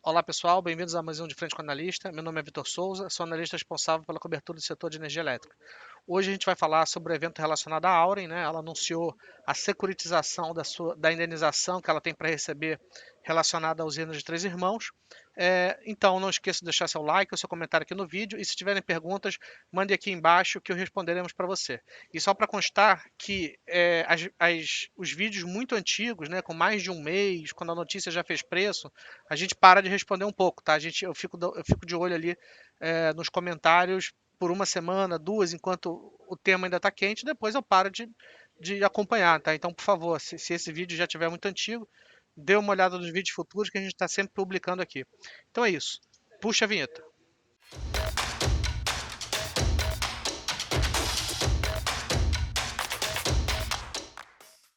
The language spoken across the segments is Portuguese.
Olá pessoal, bem-vindos a mais um de Frente com o Analista. Meu nome é Vitor Souza, sou analista responsável pela cobertura do setor de energia elétrica. Hoje a gente vai falar sobre o evento relacionado à Auren, né? Ela anunciou a securitização da indenização que ela tem para receber relacionada à usina de Três Irmãos. Então não esqueça de deixar seu like, o seu comentário aqui no vídeo e se tiverem perguntas, mande aqui embaixo que responderemos para você. E só para constar que os vídeos muito antigos, né, com mais de um mês, quando a notícia já fez preço, a gente para de responder um pouco, tá? Eu fico de olho ali nos comentários por uma semana, duas, enquanto o tema ainda está quente, depois eu paro de acompanhar, tá? Então, por favor, se esse vídeo já estiver muito antigo, dê uma olhada nos vídeos futuros que a gente está sempre publicando aqui. Então é isso. Puxa a vinheta.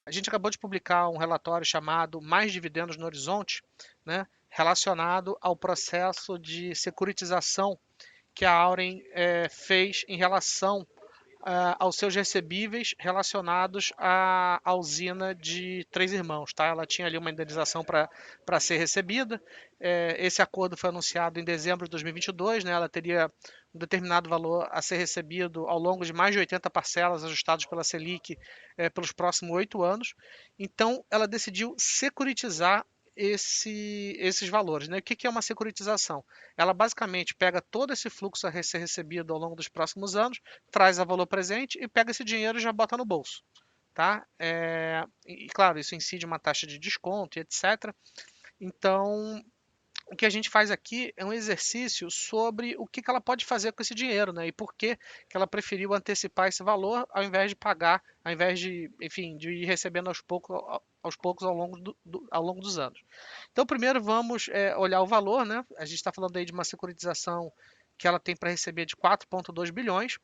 A gente acabou de publicar um relatório chamado Mais Dividendos no Horizonte, né, relacionado ao processo de securitização que a Auren fez em relação aos seus recebíveis relacionados à usina de Três Irmãos. Tá? Ela tinha ali uma indenização para ser recebida. Esse acordo foi anunciado em dezembro de 2022. Né? Ela teria um determinado valor a ser recebido ao longo de mais de 80 parcelas ajustadas pela Selic pelos próximos 8 anos. Então, ela decidiu securitizar esses valores. Né? O que é uma securitização? Ela basicamente pega todo esse fluxo a ser recebido ao longo dos próximos anos, traz a valor presente e pega esse dinheiro e já bota no bolso. Tá? E claro, isso incide uma taxa de desconto e etc. Então, o que a gente faz aqui é um exercício sobre o que ela pode fazer com esse dinheiro, né? E por que ela preferiu antecipar esse valor ao invés de pagar, ao invés de, enfim, de ir recebendo aos poucos ao longo dos anos. Então, primeiro vamos olhar o valor, né? A gente está falando aí de uma securitização que ela tem para receber de 4,2 bilhões.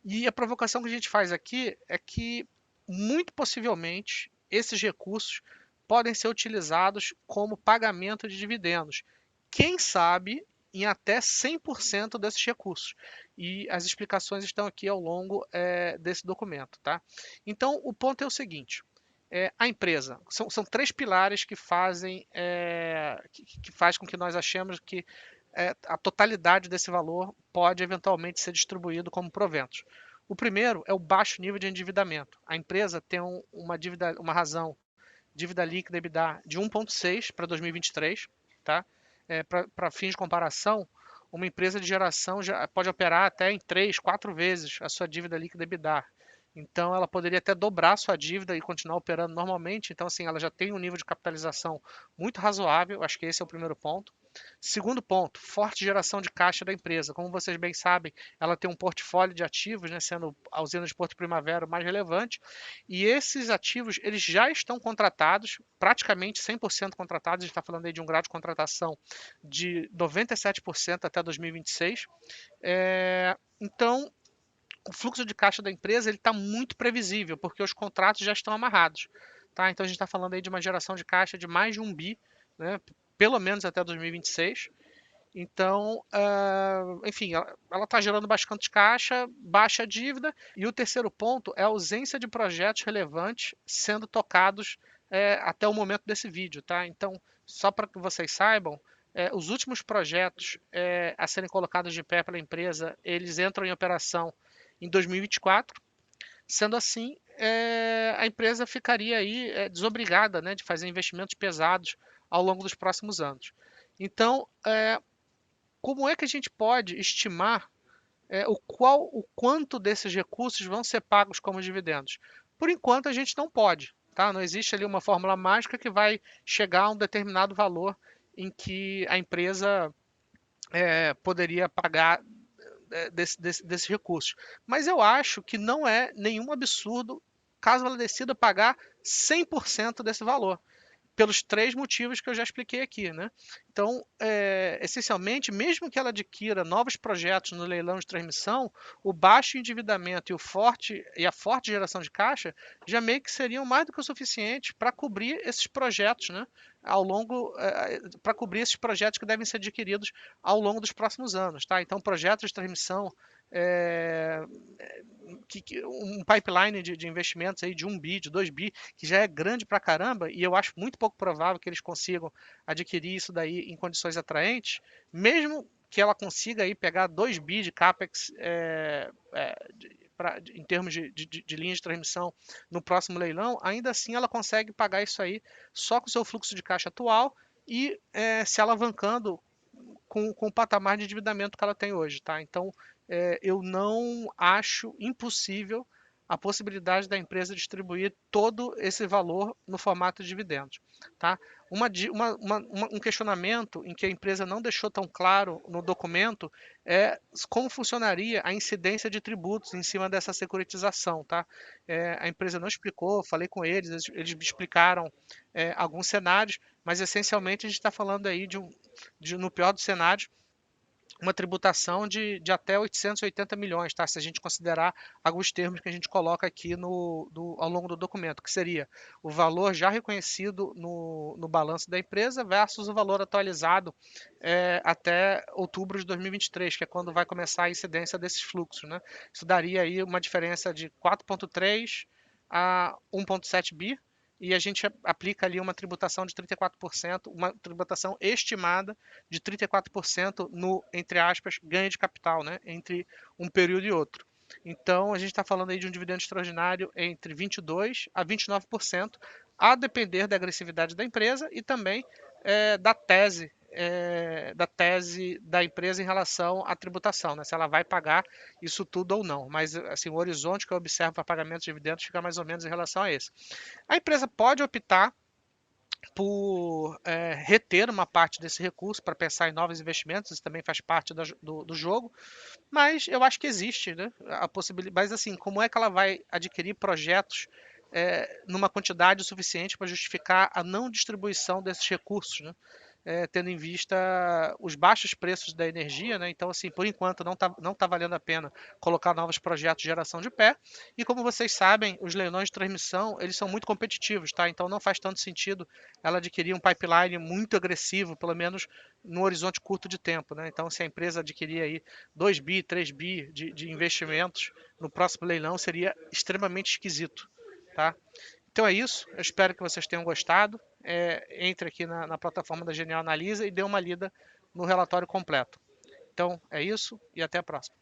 E a provocação que a gente faz aqui é que, muito possivelmente, esses recursos podem ser utilizados como pagamento de dividendos. Quem sabe em até 100% desses recursos. E as explicações estão aqui ao longo desse documento. Tá? Então, o ponto é o seguinte. A empresa. São três pilares que fazem que faz com que nós achemos que a totalidade desse valor pode eventualmente ser distribuído como proventos. O primeiro é o baixo nível de endividamento. A empresa tem uma razão dívida líquida EBITDA de 1,6 para 2023, tá? Para fins de comparação, uma empresa de geração já pode operar até em 3, 4 vezes a sua dívida líquida EBITDA. Então, ela poderia até dobrar a sua dívida e continuar operando normalmente. Então, assim, ela já tem um nível de capitalização muito razoável. Acho que esse é o primeiro ponto. Segundo ponto, forte geração de caixa da empresa. Como vocês bem sabem, ela tem um portfólio de ativos, né, sendo a usina de Porto Primavera o mais relevante. E esses ativos eles já estão contratados, praticamente 100% contratados. A gente está falando aí de um grau de contratação de 97% até 2026. Então, o fluxo de caixa da empresa está muito previsível, porque os contratos já estão amarrados. Tá? Então, a gente está falando aí de uma geração de caixa de mais de 1 bi, né, pelo menos até 2026. Então, enfim, ela está gerando bastante caixa, baixa dívida. E o terceiro ponto é a ausência de projetos relevantes sendo tocados até o momento desse vídeo. Tá? Então, só para que vocês saibam, os últimos projetos a serem colocados de pé pela empresa, eles entram em operação em 2024. Sendo assim, a empresa ficaria aí desobrigada, né, de fazer investimentos pesados ao longo dos próximos anos. Então, como é que a gente pode estimar o quanto desses recursos vão ser pagos como dividendos? Por enquanto, a gente não pode. Tá? Não existe ali uma fórmula mágica que vai chegar a um determinado valor em que a empresa poderia pagar desses recursos. Mas eu acho que não é nenhum absurdo caso ela decida pagar 100% desse valor pelos três motivos que eu já expliquei aqui, né? Então, essencialmente, mesmo que ela adquira novos projetos no leilão de transmissão, o baixo endividamento e a forte geração de caixa já meio que seriam mais do que o suficiente para cobrir esses projetos, né? Para cobrir esses projetos que devem ser adquiridos ao longo dos próximos anos, tá? Então, projetos de transmissão um pipeline de investimentos aí de 1 bi, de 2 bi, que já é grande pra caramba, e eu acho muito pouco provável que eles consigam adquirir isso daí em condições atraentes, mesmo que ela consiga aí pegar 2 bi de capex em termos de linha de transmissão no próximo leilão, ainda assim ela consegue pagar isso aí só com o seu fluxo de caixa atual e se alavancando com o patamar de endividamento que ela tem hoje, tá? Então, eu não acho impossível a possibilidade da empresa distribuir todo esse valor no formato de dividendos, tá? Um questionamento em que a empresa não deixou tão claro no documento é como funcionaria a incidência de tributos em cima dessa securitização, tá? A empresa não explicou, falei com eles me explicaram alguns cenários, mas essencialmente a gente está falando aí no pior dos cenários, uma tributação de até 880 milhões, tá? Se a gente considerar alguns termos que a gente coloca aqui ao longo do documento, que seria o valor já reconhecido no balanço da empresa versus o valor atualizado até outubro de 2023, que é quando vai começar a incidência desses fluxos, né? Isso daria aí uma diferença de 4,3 a 1,7 bi, e a gente aplica ali uma tributação de 34%, uma tributação estimada de 34% no, entre aspas, ganho de capital, né, entre um período e outro. Então, a gente está falando aí de um dividendo extraordinário entre 22% a 29%, a depender da agressividade da empresa e também da tese da empresa em relação à tributação, né? Se ela vai pagar isso tudo ou não. Mas assim, o horizonte que eu observo para pagamento de dividendos fica mais ou menos em relação a esse. A empresa pode optar por reter uma parte desse recurso para pensar em novos investimentos, isso também faz parte do jogo, mas eu acho que existe, né, a possibilidade. Mas assim, como é que ela vai adquirir projetos numa quantidade suficiente para justificar a não distribuição desses recursos, né? Tendo em vista os baixos preços da energia, né? Então, assim, por enquanto não tá valendo a pena colocar novos projetos de geração de pé. E como vocês sabem, os leilões de transmissão, eles são muito competitivos, tá? Então não faz tanto sentido ela adquirir um pipeline muito agressivo, pelo menos no horizonte curto de tempo, né? Então, se a empresa adquirir aí 2 bi, 3 bi de investimentos no próximo leilão, seria extremamente esquisito, tá? Então é isso, eu espero que vocês tenham gostado. Entre aqui na plataforma da Genial Analisa e dê uma lida no relatório completo. Então é isso e até a próxima.